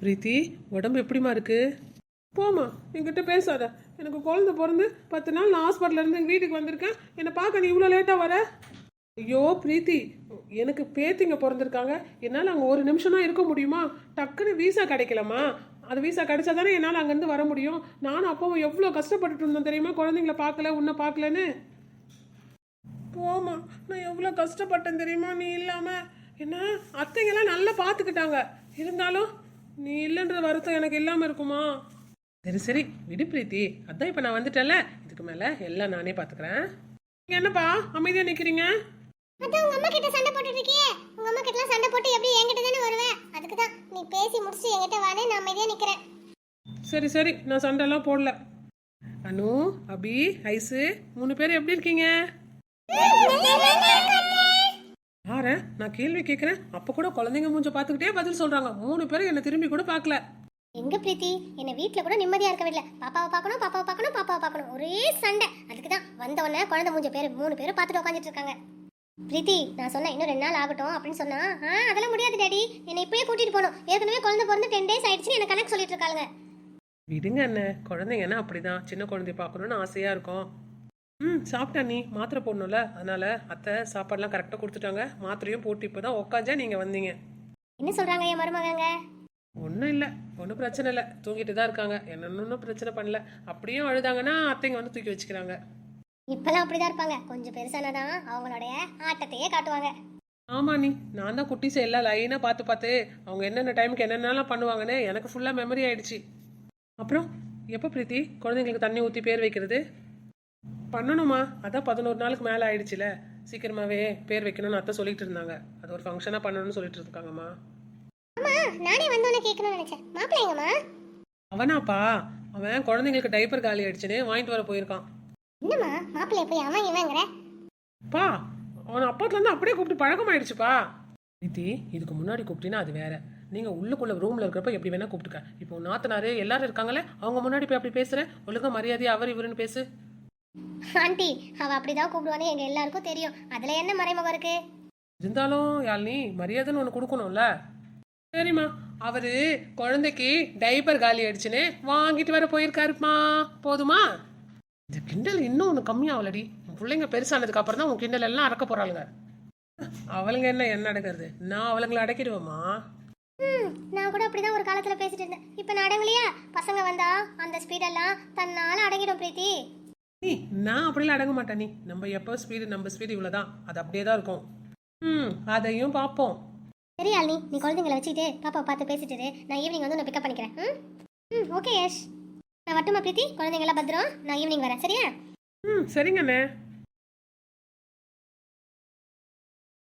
பிரீத்தி, உடம்பு எப்படிமா இருக்கு? போமா, என்கிட்ட பேசாத. எனக்கு குழந்தை பிறந்து 10 நாள் நான் ஹாஸ்பிட்டல்ல இருந்து எங்கள் வீட்டுக்கு வந்திருக்கேன். என்னை பார்க்க நீ இவ்வளோ லேட்டாக வர? ஐயோ பிரீத்தி, எனக்கு பேத்திங்க பிறந்திருக்காங்க. என்னால் அங்கே ஒரு நிமிஷம் தான் இருக்க முடியுமா? டக்குன்னு வீசா கிடைக்கலம்மா. அது வீசா கிடைச்சா தானே என்னால் அங்கேருந்து வர முடியும். நானும் அப்பாவும் எவ்வளோ கஷ்டப்பட்டுட்டு இருந்தோம் தெரியுமா? குழந்தைங்கள பார்க்கல, உன்னை பார்க்கலன்னு. போமா, நான் எவ்வளோ கஷ்டப்பட்டேன் தெரியுமா நீ இல்லாமல். என்ன அத்தைங்கெல்லாம் நல்லா பார்த்துக்கிட்டாங்க. இருந்தாலும் நீ இல்லைன்ற வருத்தம் எனக்கு இல்லாமல் இருக்குமா? சரி சரி விடு பிரீத்தி, அதான் இப்போ நான் வந்துட்டேன்ல, இதுக்கு மேலே எல்லாம் நானே பார்த்துக்கிறேன். நீங்கள் என்னப்பா அமைதியாக நிற்கிறீங்க? அதான் உங்க அம்மா கிட்ட சண்டை போட்டுட்டு இருக்கியே. உங்க அம்மா கிட்ட சண்டை போட்டு எப்படி என்கிட்ட தானே வருவேன். அதுக்கு தான் நீ பேசி முடிச்சு என்கிட்ட வானே நான் அமைதியா நிக்கிறேன். சரி சரி, நான் சண்டைலாம் போடல. அனு, அபி, ஐசு 3 பேர் எப்படி இருக்கீங்க? யார நான் கேள்வி கேட்குறேன், அப்போ கூட குழந்தைங்க மூஞ்ச பார்த்துக்கிட்டே பதில் சொல்கிறாங்க. 3 பேரும் என்னை திரும்பி கூட பார்க்கல. எங்க பிரீத்தி, என்ன வீட்ல கூட நிம்மதியா இருக்க விடல. பாப்பாவை பார்க்கணும், பாப்பாவை பார்க்கணும், பாப்பாவை பார்க்கணும், ஒரே சண்டை. அதுக்கு தான் வந்த உடனே குழந்தை மூஞ்ச பேர் 3 பேரும் பார்த்துட்டு உட்காந்துட்டு இருக்காங்க. பிரீத்தி, நான் சொன்னேன் இன்னும் 2 நாள் ஆகட்டும் அப்படின்னு சொன்னா, அதெல்லாம் முடியாது டாடி, என்னை இப்பயே கூட்டிட்டு போகணும். ஏற்கனவே குழந்தை பிறந்து 10 days ஆயிடுச்சுன்னு எனக்கு கணக்கு சொல்லிட்டு இருக்காங்க. விடுங்க அண்ணன், குழந்தைங்கன்னா அப்படிதான், சின்ன குழந்தைய பார்க்கணுன்னு ஆசையாக இருக்கும். சாப்பிட்டா நீ மாத்திரை போடணும்ல, அதனால அத்தை சாப்பாடுலாம் கரெக்டாக கொடுத்துட்டாங்க. மாத்திரையும் போட்டு இப்போ தான் உட்காந்தா நீங்கள் வந்தீங்க. என்ன சொல்றாங்க என் மருமகங்க? ஒன்றும் இல்லை, ஒன்றும் பிரச்சனை இல்லை, தூங்கிட்டு தான் இருக்காங்க. என்னன்னு பிரச்சனை பண்ணல. அப்படியும் அழுதாங்கன்னா அத்தைங்க வந்து தூக்கி வச்சுக்கிறாங்க. இப்பெல்லாம் அப்படிதான் இருப்பாங்க. கொஞ்சம் பெருசானதான் அவங்களுடைய ஆட்டத்தையே காட்டுவாங்க. ஆமா நீ, நான் தான் குட்டிஸை எல்லாம் லைனாக பார்த்து பார்த்து அவங்க என்னென்ன டைமுக்கு என்னென்னலாம் பண்ணுவாங்கன்னு எனக்கு ஃபுல்லாக மெமரி ஆயிடுச்சு. அப்புறம் எப்போ பிரீத்தி குழந்தைங்களுக்கு தண்ணி ஊற்றி பேர் வைக்கிறது? பண்ணணுமா, அதான் 11 நாளுக்கு மேலே ஆயிடுச்சுல. சீக்கிரமாகவே பேர் வைக்கணும்னு அத்தை சொல்லிட்டு இருந்தாங்க. அது ஒரு ஃபங்க்ஷனாக பண்ணணும்னு சொல்லிட்டு இருக்காங்கம்மா. அம்மா, நானே வந்தோன்னே கேட்கணும்னு நினைச்சேன். மாப்பிள்ளை எங்கம்மா? அவனாப்பா, அவன் குழந்தைங்களுக்கு டைப்பர் காலி ஆயிடுச்சுன்னு வாங்கிட்டு வர போயிருக்கான். என்னம்மா மாப்பிள்ளைய போய் அவன் இவங்கிற? பா, அவன் அப்பத்துலேருந்து அப்படியே கூப்பிட்டு பழக்கமாயிடுச்சுப்பா. பிரீத்தி, இதுக்கு முன்னாடி கூப்பிட்டீங்கன்னா அது வேற. நீங்கள் உள்ளுக்குள்ள ரூமில் இருக்கிறப்ப எப்படி வேணா கூப்பிட்டுக்க. இப்போ நாத்தனாரு எல்லாரும் இருக்காங்களே, அவங்க முன்னாடி போய் அப்படி பேசுகிறேன். ஒழுங்கா மரியாதையை அவர் இவருன்னு பேசு. ஆண்டி, அவ அப்படிதான் கூப்பிடுவானே எங்க எல்லாருக்கும் தெரியும். அதுல என்ன மறைமுகம் இருக்கு? இருந்தாலும் யாழ்னி, மரியாதைன்னு ஒன்று கொடுக்கணும்ல. சரிம்மா, அவரு குழந்தைக்கு டைப்பர் காலி ஆயிடுச்சுன்னு வாங்கிட்டு வர போயிருக்காருமா. போதுமா? இந்த கிண்டல் இன்னும் ஒன்று கம்மியாகலடி. பிள்ளைங்க பெருசானதுக்கு அப்புறம் தான் உன் கிண்டல் எல்லாம் அடக்க போறாளுங்க. அவளுங்க என்ன அடக்கிறது, நான் அவளுங்களை அடக்கிடுவேம்மா. நான் கூட அப்படிதான் ஒரு காலத்துல பேசிட்டு இருந்தேன். இப்ப நான் அடங்கலையா? பசங்க வந்தா அந்த ஸ்பீடெல்லாம் தன்னால அடங்கிடும் பிரீத்தி. நீ நான் அப்படிலாம் அடங்க மாட்டேன். நீ நம்ம எப்போ ஸ்பீடு, நம்ம ஸ்பீடு இவ்வளோதான், அது அப்படியே தான் இருக்கும். அதையும் பார்ப்போம். சரி ஆல்னி, நீ குழந்தைங்களை வச்சுட்டு பாப்பா பார்த்து பேசிட்டு நான் ஈவினிங் வந்து உன்னை பிக்கப் பண்ணிக்கிறேன். ஓகே யஷ், நான் வட்டுமா பிரீத்தி? குழந்தைங்களாம் பத்திரம், நான் ஈவினிங் வரேன். சரியா? சரிங்கண்ணே.